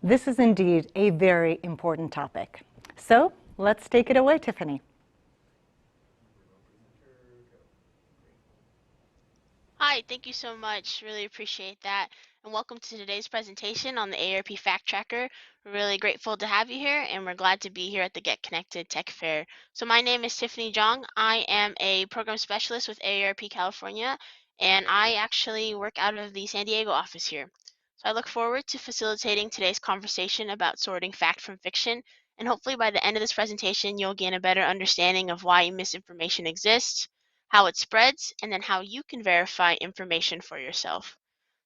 This is indeed a very important topic. So let's take it away, Tiffany. Hi, thank you so much. Really appreciate that. And welcome to today's presentation on the AARP Fact Tracker. We're really grateful to have you here, and we're glad to be here at the Get Connected Tech Fair. So my name is Tiffany Zhang. I am a program specialist with AARP California, and I actually work out of the San Diego office here. So I look forward to facilitating today's conversation about sorting fact from fiction, and hopefully by the end of this presentation, you'll gain a better understanding of why misinformation exists, how it spreads, and then how you can verify information for yourself.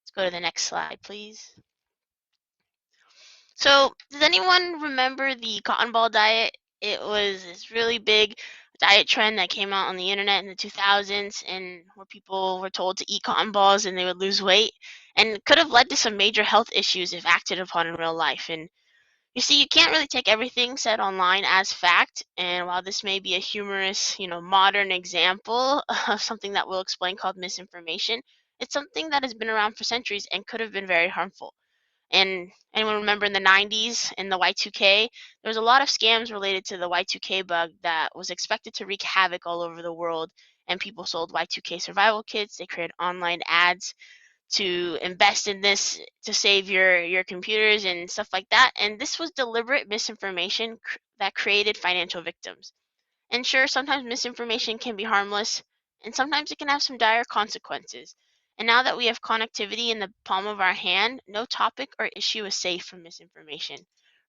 Let's go to the next slide, please. So, does anyone remember the cotton ball diet? It was this really big diet trend that came out on the internet in the 2000s, and where people were told to eat cotton balls and they would lose weight, and could have led to some major health issues if acted upon in real life. And you see, you can't really take everything said online as fact, and while this may be a humorous, modern example of something that we'll explain called misinformation, it's something that has been around for centuries and could have been very harmful. And anyone remember in the 90s, in the Y2K, there was a lot of scams related to the Y2K bug that was expected to wreak havoc all over the world, and people sold Y2K survival kits, they created online ads to invest in this to save your computers and stuff like that. And this was deliberate misinformation that created financial victims. And sure, sometimes misinformation can be harmless, and sometimes it can have some dire consequences. And now that we have connectivity in the palm of our hand, no topic or issue is safe from misinformation.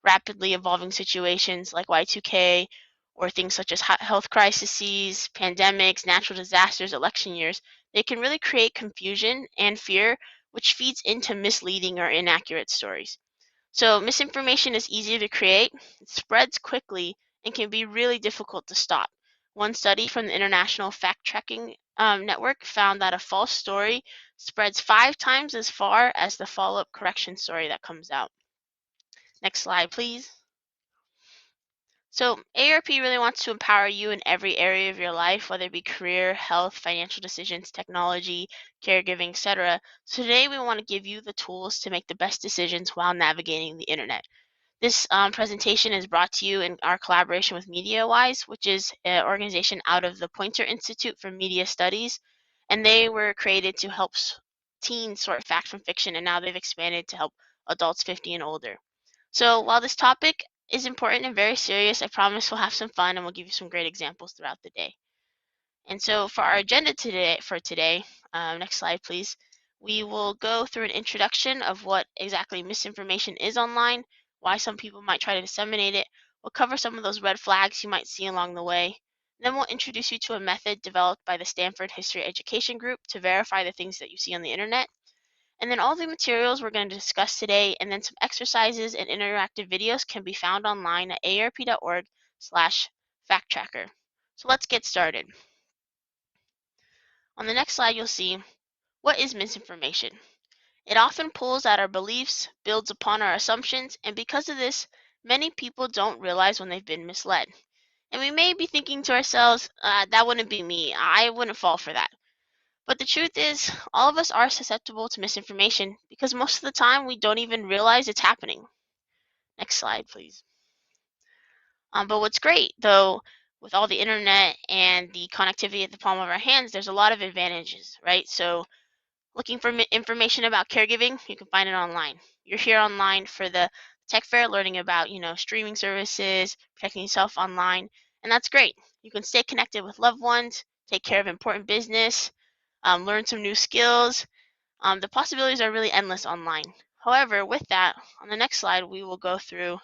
Rapidly evolving situations like Y2K, or things such as health crises, pandemics, natural disasters, election years, they can really create confusion and fear, which feeds into misleading or inaccurate stories. So misinformation is easy to create, it spreads quickly, and can be really difficult to stop. One study from the International Fact-Checking Network found that a false story spreads 5 times as far as the follow-up correction story that comes out. Next slide, please. So AARP really wants to empower you in every area of your life, whether it be career, health, financial decisions, technology, caregiving, etc. So today we want to give you the tools to make the best decisions while navigating the internet. This presentation is brought to you in our collaboration with MediaWise, which is an organization out of the Poynter Institute for Media Studies, and they were created to help teens sort fact from fiction, and now they've expanded to help adults 50 and older. So while this topic is important and very serious, I promise we'll have some fun and we'll give you some great examples throughout the day. And so for our agenda today, next slide please, we will go through an introduction of what exactly misinformation is online, why some people might try to disseminate it. We'll cover some of those red flags you might see along the way. Then we'll introduce you to a method developed by the Stanford History Education Group to verify the things that you see on the internet. And then all the materials we're going to discuss today, and then some exercises and interactive videos can be found online at aarp.org/facttracker. So let's get started. On the next slide, you'll see, what is misinformation? It often pulls at our beliefs, builds upon our assumptions, and because of this, many people don't realize when they've been misled. And we may be thinking to ourselves, that wouldn't be me. I wouldn't fall for that. But the truth is, all of us are susceptible to misinformation because most of the time we don't even realize it's happening. Next slide, please. But what's great, though, with all the internet and the connectivity at the palm of our hands, there's a lot of advantages, right? So looking for information about caregiving, you can find it online. You're here online for the tech fair, learning about, streaming services, protecting yourself online, and that's great. You can stay connected with loved ones, take care of important business, learn some new skills. The possibilities are really endless online. However, with that, on the next slide, we will go through,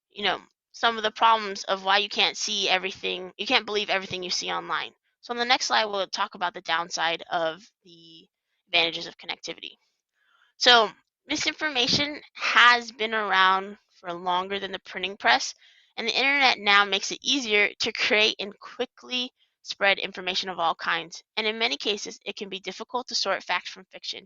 you know, some of the problems of why you can't see everything, you can't believe everything you see online. So on the next slide, we'll talk about the downside of the advantages of connectivity. So misinformation has been around for longer than the printing press, and the internet now makes it easier to create and quickly spread information of all kinds. And in many cases, it can be difficult to sort fact from fiction.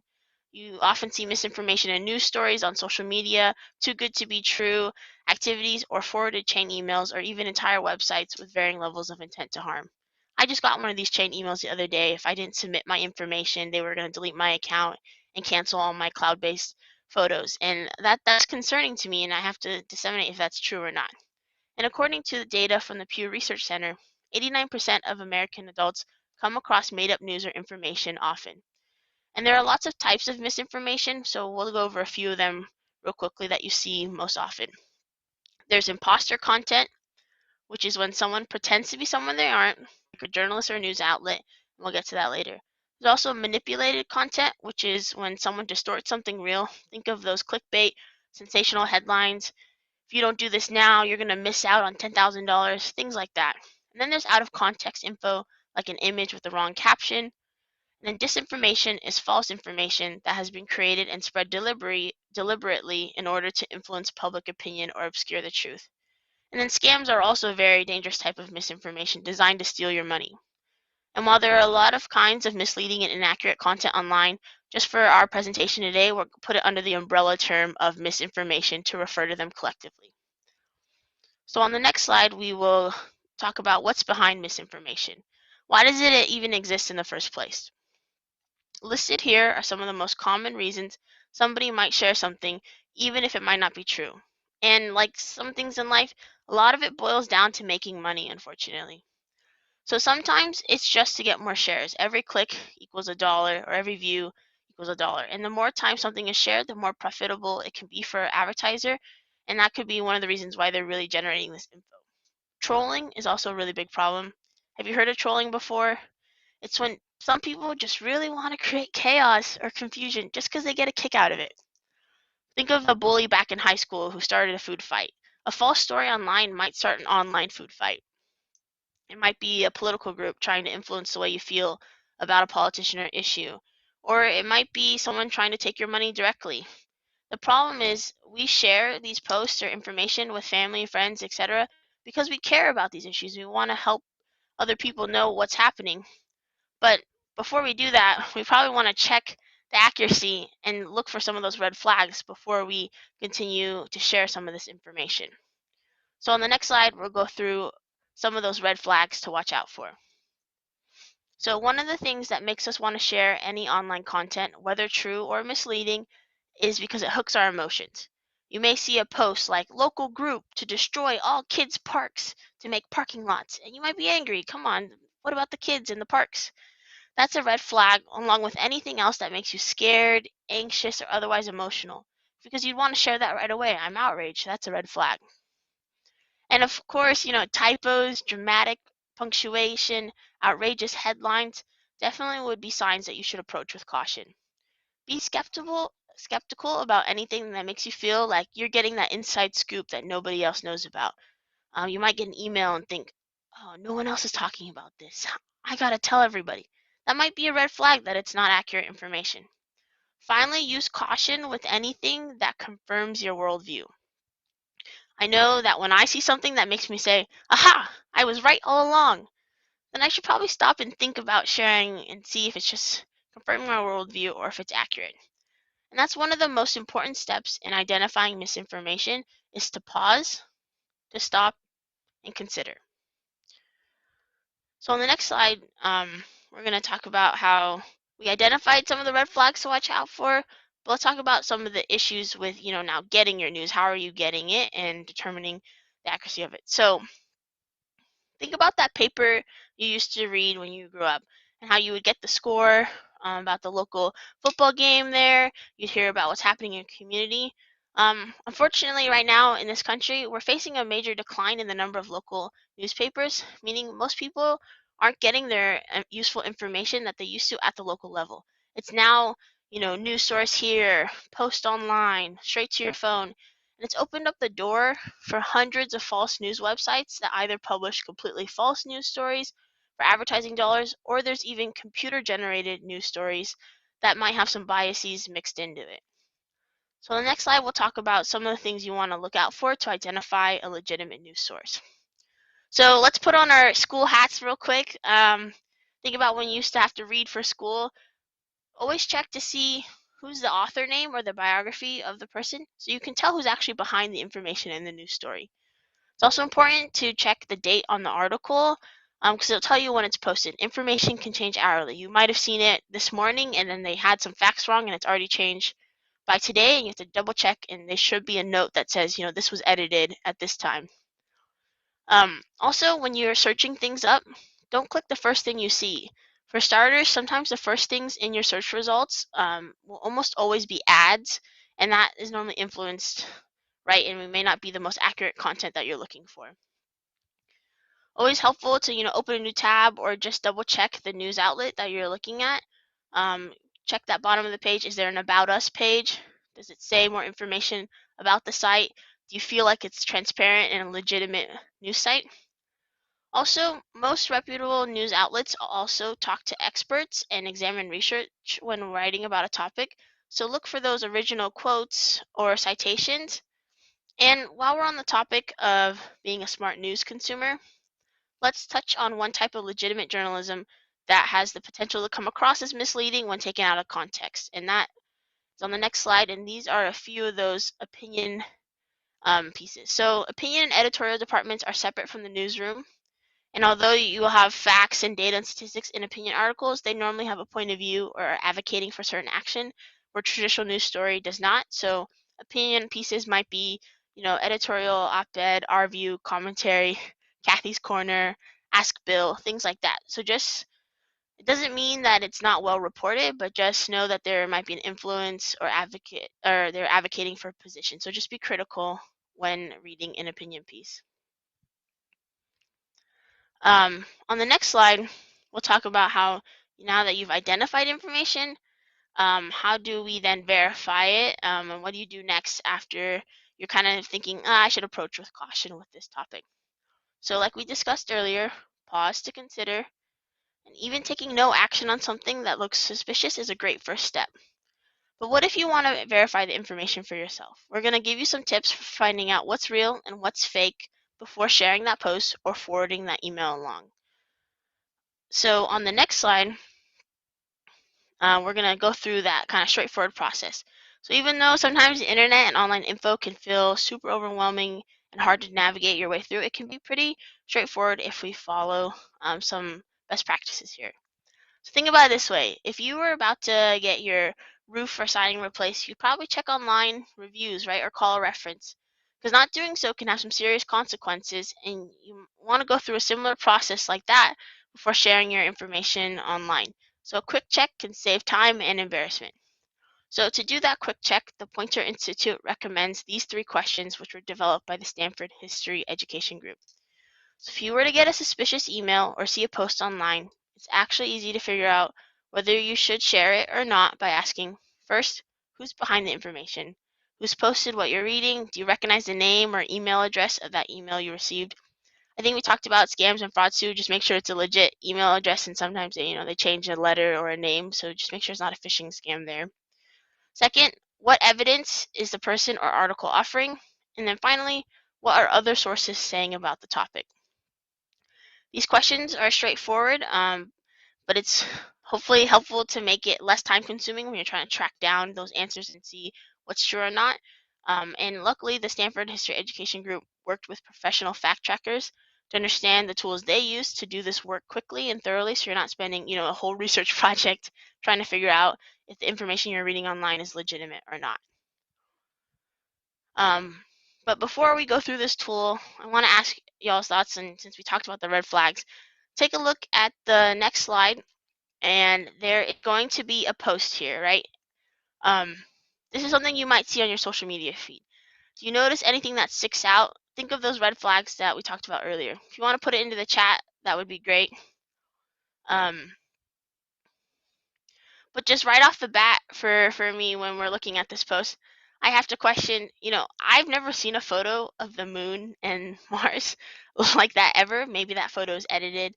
You often see misinformation in news stories, on social media, too good to be true activities, or forwarded chain emails, or even entire websites with varying levels of intent to harm. I just got one of these chain emails the other day. If I didn't submit my information, they were going to delete my account and cancel all my cloud-based photos, and that's concerning to me, and I have to disseminate if that's true or not. And according to the data from the Pew Research Center, 89% of American adults come across made-up news or information often. And there are lots of types of misinformation, so we'll go over a few of them real quickly that you see most often. There's imposter content, which is when someone pretends to be someone they aren't, like a journalist or a news outlet, and we'll get to that later. There's also manipulated content, which is when someone distorts something real. Think of those clickbait, sensational headlines. If you don't do this now, you're going to miss out on $10,000, things like that. And then there's out of context info, like an image with the wrong caption. And then disinformation is false information that has been created and spread deliberately in order to influence public opinion or obscure the truth. And then scams are also a very dangerous type of misinformation designed to steal your money. And while there are a lot of kinds of misleading and inaccurate content online, just for our presentation today, we'll put it under the umbrella term of misinformation to refer to them collectively. So on the next slide, we will talk about what's behind misinformation. Why does it even exist in the first place? Listed here are some of the most common reasons somebody might share something, even if it might not be true. And like some things in life, a lot of it boils down to making money, unfortunately. So sometimes it's just to get more shares. Every click equals $1, or every view equals $1. And the more time something is shared, the more profitable it can be for an advertiser. And that could be one of the reasons why they're really generating this info. Trolling is also a really big problem. Have you heard of trolling before? It's when some people just really want to create chaos or confusion just because they get a kick out of it. Think of a bully back in high school who started a food fight. A false story online might start an online food fight. It might be a political group trying to influence the way you feel about a politician or issue. Or it might be someone trying to take your money directly. The problem is we share these posts or information with family, friends, etc. because we care about these issues. We want to help other people know what's happening. But before we do that, we probably want to check the accuracy and look for some of those red flags before we continue to share some of this information. So on the next slide, we'll go through some of those red flags to watch out for. So one of the things that makes us want to share any online content, whether true or misleading, is because it hooks our emotions. You may see a post like local group to destroy all kids' parks to make parking lots, and you might be angry. Come on, what about the kids in the parks? That's a red flag, along with anything else that makes you scared, anxious, or otherwise emotional. Because you'd want to share that right away. I'm outraged. That's a red flag. And of course, typos, dramatic punctuation, outrageous headlines definitely would be signs that you should approach with caution. Be skeptical about anything that makes you feel like you're getting that inside scoop that nobody else knows about. You might get an email and think, oh, no one else is talking about this. I gotta tell everybody. That might be a red flag that it's not accurate information. Finally, use caution with anything that confirms your worldview. I know that when I see something that makes me say, aha, I was right all along, then I should probably stop and think about sharing and see if it's just confirming my worldview or if it's accurate. And that's one of the most important steps in identifying misinformation is to pause, to stop, and consider. So on the next slide, we're going to talk about how we identified some of the red flags to watch out for. But let's talk about some of the issues with, now getting your news. How are you getting it and determining the accuracy of it? So think about that paper you used to read when you grew up and how you would get the score about the local football game there. You'd hear about what's happening in your community. Unfortunately, right now in this country, we're facing a major decline in the number of local newspapers, meaning most people aren't getting their useful information that they used to at the local level. It's now, news source here, post online, straight to your phone. And it's opened up the door for hundreds of false news websites that either publish completely false news stories for advertising dollars, or there's even computer-generated news stories that might have some biases mixed into it. So on the next slide, we'll talk about some of the things you want to look out for to identify a legitimate news source. So let's put on our school hats real quick. Think about when you used to have to read for school. Always check to see who's the author name or the biography of the person so you can tell who's actually behind the information in the news story. It's also important to check the date on the article because it'll tell you when it's posted. Information can change hourly. You might have seen it this morning and then they had some facts wrong and it's already changed by today, and you have to double check, and there should be a note that says, this was edited at this time. Also, when you're searching things up, don't click the first thing you see. For starters, sometimes the first things in your search results will almost always be ads, and that is normally influenced, right? And it may not be the most accurate content that you're looking for. Always helpful to open a new tab or just double check the news outlet that you're looking at. Check that bottom of the page. Is there an About Us page? Does it say more information about the site? Do you feel like it's transparent and a legitimate news site? Also, most reputable news outlets also talk to experts and examine research when writing about a topic, so look for those original quotes or citations. And while we're on the topic of being a smart news consumer, let's touch on one type of legitimate journalism that has the potential to come across as misleading when taken out of context, and that is on the next slide, and these are a few of those opinion pieces. So opinion and editorial departments are separate from the newsroom. And although you will have facts and data and statistics in opinion articles, they normally have a point of view or are advocating for certain action, where traditional news story does not. So opinion pieces might be, editorial, op-ed, our view, commentary, Kathy's Corner, Ask Bill, things like that. So it doesn't mean that it's not well reported, but just know that there might be an influence or they're advocating for a position. So just be critical when reading an opinion piece. On the next slide, we'll talk about how now that you've identified information, how do we then verify it, and what do you do next after you're kind of thinking, I should approach with caution with this topic. So like we discussed earlier, pause to consider, and even taking no action on something that looks suspicious is a great first step. But what if you want to verify the information for yourself? We're going to give you some tips for finding out what's real and what's fake before sharing that post or forwarding that email along. So on the next slide, we're going to go through that kind of straightforward process. So even though sometimes the internet and online info can feel super overwhelming and hard to navigate your way through, it can be pretty straightforward if we follow some best practices here. So think about it this way. If you were about to get your roof or siding replaced, you'd probably check online reviews, right, or call a reference. Because not doing so can have some serious consequences, and you want to go through a similar process like that before sharing your information online. So a quick check can save time and embarrassment. So to do that quick check, the Poynter Institute recommends these 3 questions, which were developed by the Stanford History Education Group. So if you were to get a suspicious email or see a post online, it's actually easy to figure out whether you should share it or not by asking, first, who's behind the information? Who's posted what you're reading? Do you recognize the name or email address of that email you received? I think we talked about scams and frauds too. Just make sure it's a legit email address, and sometimes they change a letter or a name, so just make sure it's not a phishing scam there. Second, what evidence is the person or article offering? And then finally, what are other sources saying about the topic? These questions are straightforward, but it's hopefully helpful to make it less time consuming when you're trying to track down those answers and see what's true or not. And luckily, the Stanford History Education Group worked with professional fact checkers to understand the tools they use to do this work quickly and thoroughly, so you're not spending a whole research project trying to figure out if the information you're reading online is legitimate or not. But before we go through this tool, I want to ask y'all's thoughts, and since we talked about the red flags, take a look at the next slide, and there is going to be a post here, right? This is something you might see on your social media feed. Do you notice anything that sticks out? Think of those red flags that we talked about earlier. If you want to put it into the chat, that would be great. But just right off the bat, for me, when we're looking at this post, I have to question, I've never seen a photo of the moon and Mars like that ever. Maybe that photo is edited.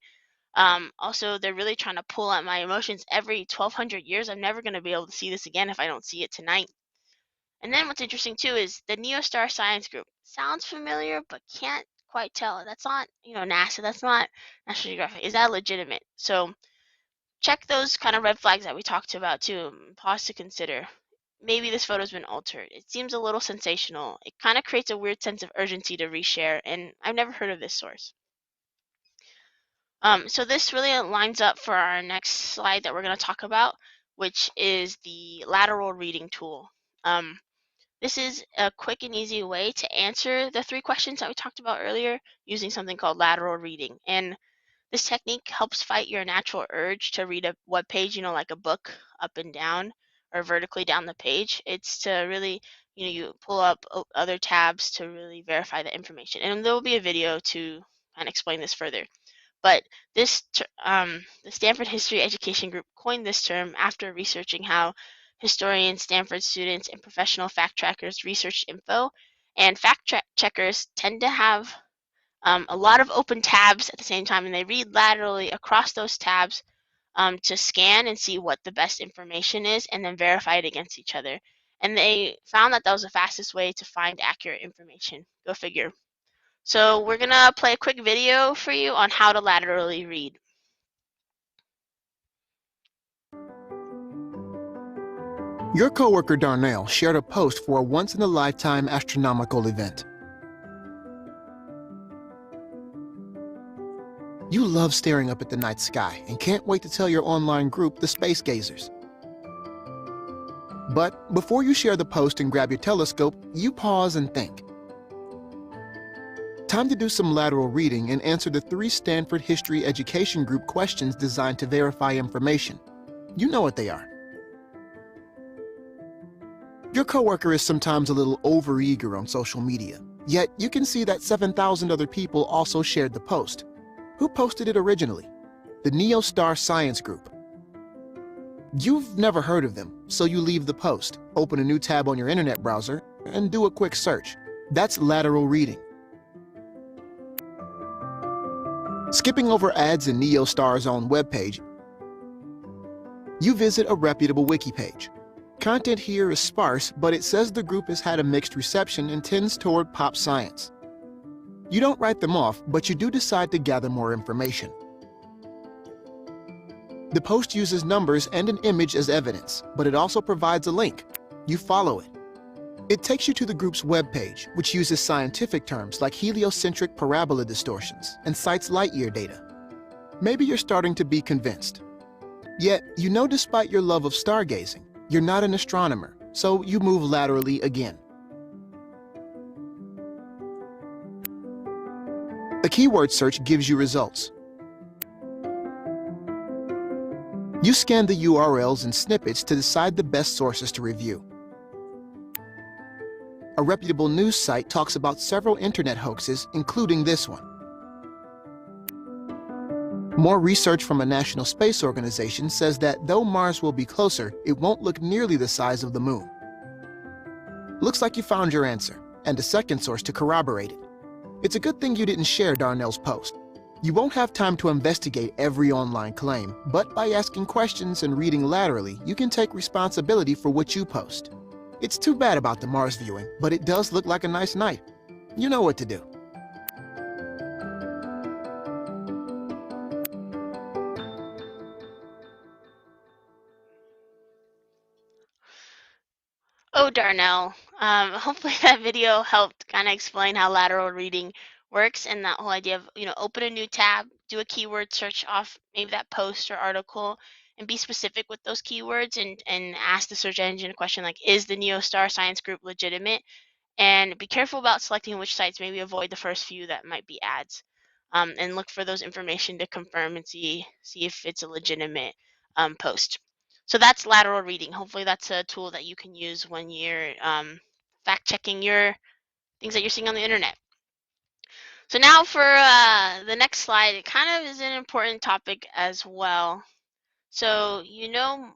Also, they're really trying to pull at my emotions every 1,200 years. I'm never going to be able to see this again if I don't see it tonight. And then what's interesting too is the Neostar Science Group. Sounds familiar, but can't quite tell. That's not, NASA. That's not National Geographic. Is that legitimate? So check those kind of red flags that we talked about too. Pause to consider. Maybe this photo's been altered. It seems a little sensational. It kind of creates a weird sense of urgency to reshare, and I've never heard of this source. So this really lines up for our next slide that we're going to talk about, which is the lateral reading tool. This is a quick and easy way to answer the 3 questions that we talked about earlier using something called lateral reading. And this technique helps fight your natural urge to read a web page, like a book up and down or vertically down the page. It's to really, you pull up other tabs to really verify the information. And there will be a video to kind of explain this further. But the Stanford History Education Group coined this term after researching how historians, Stanford students, and professional fact trackers research info. And fact checkers tend to have a lot of open tabs at the same time, and they read laterally across those tabs to scan and see what the best information is and then verify it against each other. And they found that that was the fastest way to find accurate information. Go figure. So we're going to play a quick video for you on how to laterally read. Your coworker Darnell shared a post for a once-in-a-lifetime astronomical event. You love staring up at the night sky and can't wait to tell your online group, the Space Gazers. But before you share the post and grab your telescope, you pause and think. Time to do some lateral reading and answer the 3 Stanford History Education Group questions designed to verify information. You know what they are. Your coworker is sometimes a little overeager on social media, yet you can see that 7,000 other people also shared the post. Who posted it originally? The NeoStar Science Group. You've never heard of them, so you leave the post, open a new tab on your internet browser, and do a quick search. That's lateral reading. Skipping over ads in NeoStar's own webpage, you visit a reputable wiki page. Content here is sparse, but it says the group has had a mixed reception and tends toward pop science. You don't write them off, but you do decide to gather more information. The post uses numbers and an image as evidence, but it also provides a link. You follow it. It takes you to the group's webpage, which uses scientific terms like heliocentric parabola distortions and cites light year data. Maybe you're starting to be convinced. Yet, despite your love of stargazing, you're not an astronomer, so you move laterally again. A keyword search gives you results. You scan the URLs and snippets to decide the best sources to review. A reputable news site talks about several internet hoaxes, including this one. More research from a national space organization says that though Mars will be closer, it won't look nearly the size of the Moon. Looks like you found your answer, and a second source to corroborate it. It's a good thing you didn't share Darnell's post. You won't have time to investigate every online claim, but by asking questions and reading laterally, you can take responsibility for what you post. It's too bad about the Mars viewing, but it does look like a nice night. You know what to do. Oh, Darnell. Hopefully that video helped kind of explain how lateral reading works and that whole idea of, open a new tab, do a keyword search off maybe that post or article, and be specific with those keywords and ask the search engine a question like, is the NeoStar Science Group legitimate? And be careful about selecting which sites, maybe avoid the first few that might be ads. And look for those information to confirm and see if it's a legitimate post. So that's lateral reading. Hopefully that's a tool that you can use when you're fact checking your things that you're seeing on the internet. So now for the next slide, it kind of is an important topic as well. So now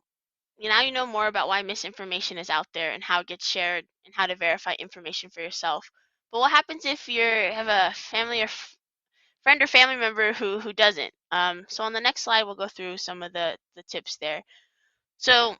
you know more about why misinformation is out there and how it gets shared and how to verify information for yourself. But what happens if you have a family or friend or family member who doesn't? So on the next slide, we'll go through some of the tips there. So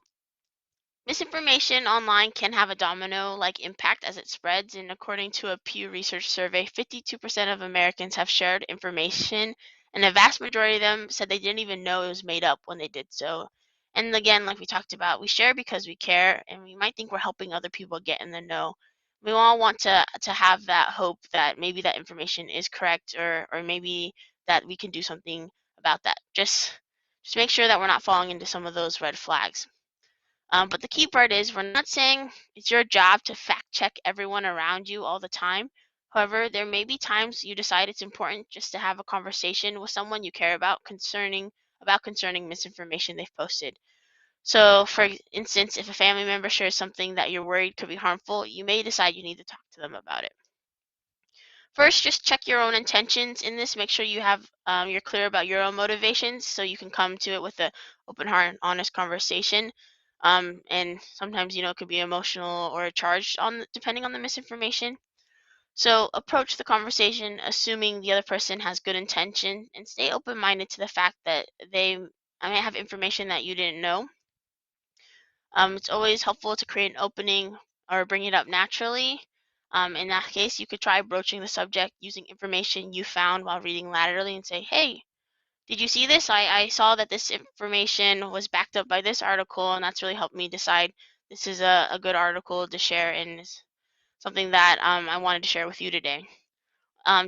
misinformation online can have a domino-like impact as it spreads, and according to a Pew Research survey, 52% of Americans have shared information, and a vast majority of them said they didn't even know it was made up when they did so. And again, like we talked about, we share because we care, and we might think we're helping other people get in the know. We all want to have that hope that maybe that information is correct, or maybe that we can do something about that. Just make sure that we're not falling into some of those red flags. But the key part is we're not saying it's your job to fact check everyone around you all the time. However, there may be times you decide it's important just to have a conversation with someone you care about concerning misinformation they've posted. So, for instance, if a family member shares something that you're worried could be harmful, you may decide you need to talk to them about it. First, just check your own intentions in this. Make sure you have you're clear about your own motivations, so you can come to it with an open heart and honest conversation. And sometimes, it could be emotional or charged depending on the misinformation. So approach the conversation assuming the other person has good intention, and stay open-minded to the fact that they may have information that you didn't know. It's always helpful to create an opening or bring it up naturally. In that case, you could try broaching the subject using information you found while reading laterally and say, hey, did you see this? I saw that this information was backed up by this article, and that's really helped me decide this is a good article to share and is something that I wanted to share with you today.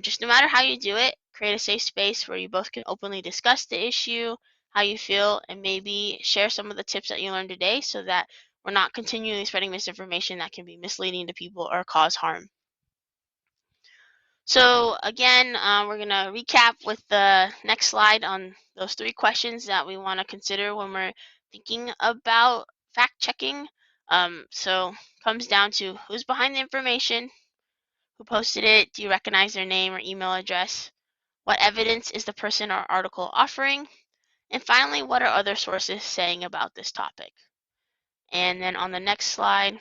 Just no matter how you do it, create a safe space where you both can openly discuss the issue, how you feel, and maybe share some of the tips that you learned today so that we're not continually spreading misinformation that can be misleading to people or cause harm. So again, we're going to recap with the next slide on those 3 questions that we want to consider when we're thinking about fact checking. So it comes down to who's behind the information, who posted it, do you recognize their name or email address, what evidence is the person or article offering, and finally, what are other sources saying about this topic. And then on the next slide,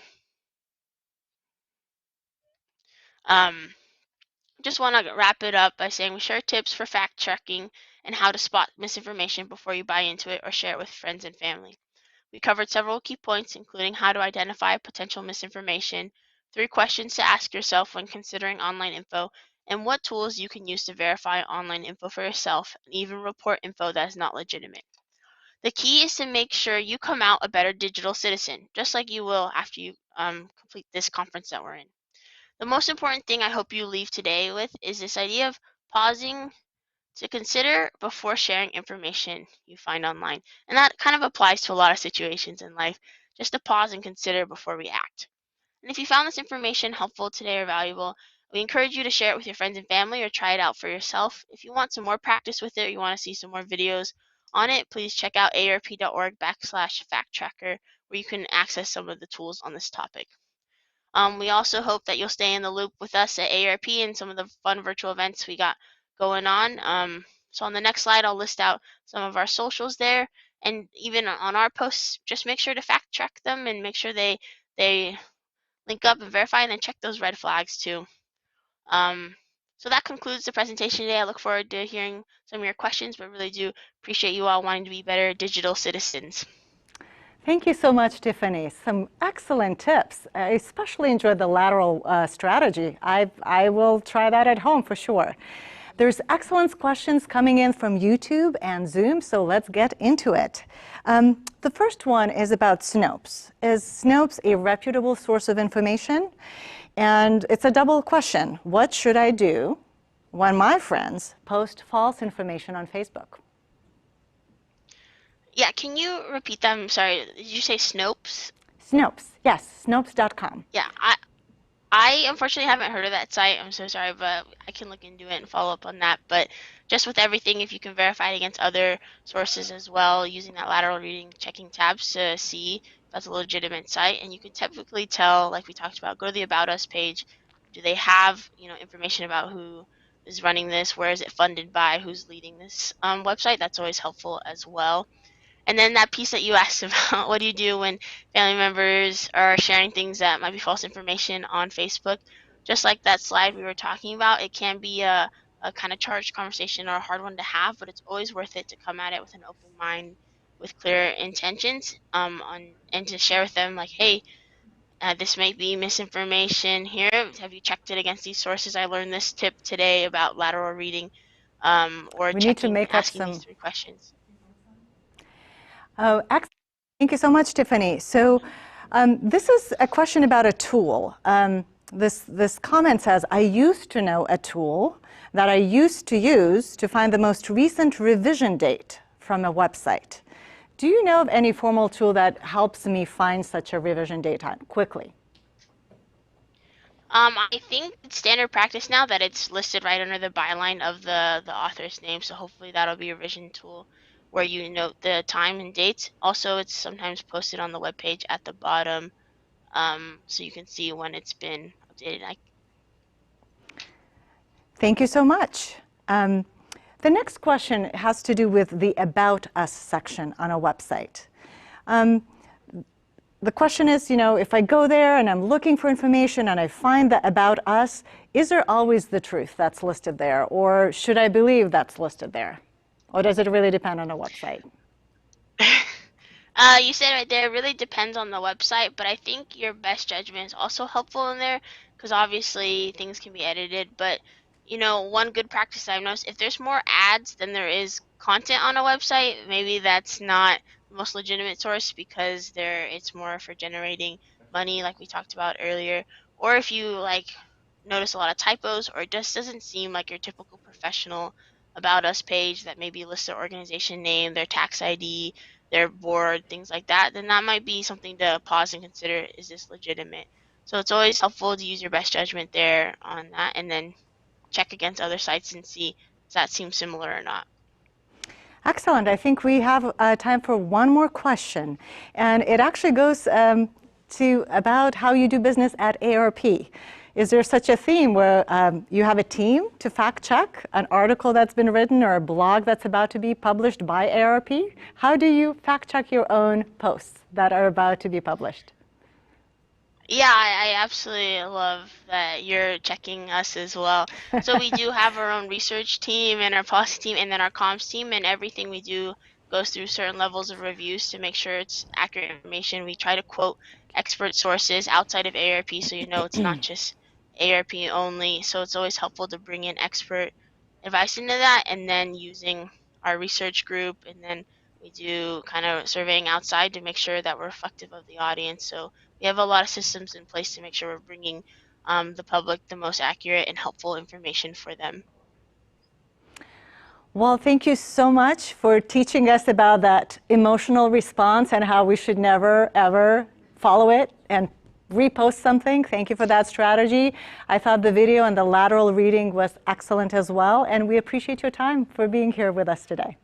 just want to wrap it up by saying we share tips for fact checking and how to spot misinformation before you buy into it or share it with friends and family. We covered several key points, including how to identify potential misinformation, 3 questions to ask yourself when considering online info, and what tools you can use to verify online info for yourself and even report info that is not legitimate. The key is to make sure you come out a better digital citizen, just like you will after you complete this conference that we're in. The most important thing I hope you leave today with is this idea of pausing to consider before sharing information you find online. And that kind of applies to a lot of situations in life, just to pause and consider before we act. And if you found this information helpful today or valuable, we encourage you to share it with your friends and family or try it out for yourself. If you want some more practice with it or you want to see some more videos on it, please check out aarp.org/fact-tracker, where you can access some of the tools on this topic. We also hope that you'll stay in the loop with us at AARP and some of the fun virtual events we got going on. So on the next slide, I'll list out some of our socials there, and even on our posts, just make sure to fact check them and make sure they link up and verify, and then check those red flags too. So that concludes the presentation today. I look forward to hearing some of your questions, but really do appreciate you all wanting to be better digital citizens. Thank you so much, Tiffany. Some excellent tips. I especially enjoyed the lateral strategy. I will try that at home for sure. There's excellent questions coming in from YouTube and Zoom, so let's get into it. The first one is about Snopes. Is Snopes a reputable source of information? And it's a double question. What should I do when my friends post false information on Facebook? Yeah, can you repeat that? I'm sorry, did you say Snopes? Snopes, yes, Snopes.com. Yeah, I unfortunately haven't heard of that site. I'm so sorry, but I can look into it and follow up on that. But just with everything, if you can verify it against other sources as well, using that lateral reading checking tabs to see if that's a legitimate site. And you can typically tell, like we talked about, go to the About Us page. Do they have information about who is running this? Where is it funded by? Who's leading this website? That's always helpful as well. And then that piece that you asked about, what do you do when family members are sharing things that might be false information on Facebook? Just like that slide we were talking about, it can be a kind of charged conversation or a hard one to have, but it's always worth it to come at it with an open mind, with clear intentions, and to share with them like, hey, this may be misinformation here. Have you checked it against these sources? I learned this tip today about lateral reading, or we need to make up asking these 3 questions. Oh, excellent. Thank you so much, Tiffany. So this is a question about a tool. This comment says, I used to know a tool that I used to use to find the most recent revision date from a website. Do you know of any formal tool that helps me find such a revision date time quickly? I think it's standard practice now that it's listed right under the byline of the author's name, so hopefully that'll be a revision tool where you note the time and dates. Also, it's sometimes posted on the webpage at the bottom, so you can see when it's been updated. Thank you so much. The next question has to do with the About Us section on a website. The question is, if I go there and I'm looking for information and I find the About Us, is there always the truth that's listed there? Or should I believe that's listed there? Or does it really depend on a website? You said right there, it really depends on the website, but I think your best judgment is also helpful in there because obviously things can be edited. But, one good practice I've noticed, if there's more ads than there is content on a website, maybe that's not the most legitimate source because it's more for generating money like we talked about earlier. Or if you notice a lot of typos or it just doesn't seem like your typical professional About Us page that maybe lists their organization name, their tax ID, their board, things like that, then that might be something to pause and consider, is this legitimate? So it's always helpful to use your best judgment there on that and then check against other sites and see does that seem similar or not. Excellent. I think we have time for one more question. And it actually goes to about how you do business at AARP. Is there such a theme where you have a team to fact check an article that's been written or a blog that's about to be published by AARP? How do you fact check your own posts that are about to be published? Yeah, I absolutely love that you're checking us as well. So we do have our own research team and our policy team and then our comms team, and everything we do goes through certain levels of reviews to make sure it's accurate information. We try to quote expert sources outside of AARP so it's not just AARP only. So it's always helpful to bring in expert advice into that and then using our research group, and then we do kind of surveying outside to make sure that we're reflective of the audience. So we have a lot of systems in place to make sure we're bringing the public the most accurate and helpful information for them. Well, thank you so much for teaching us about that emotional response and how we should never, ever follow it and repost something. Thank you for that strategy. I thought the video and the lateral reading was excellent as well, and we appreciate your time for being here with us today.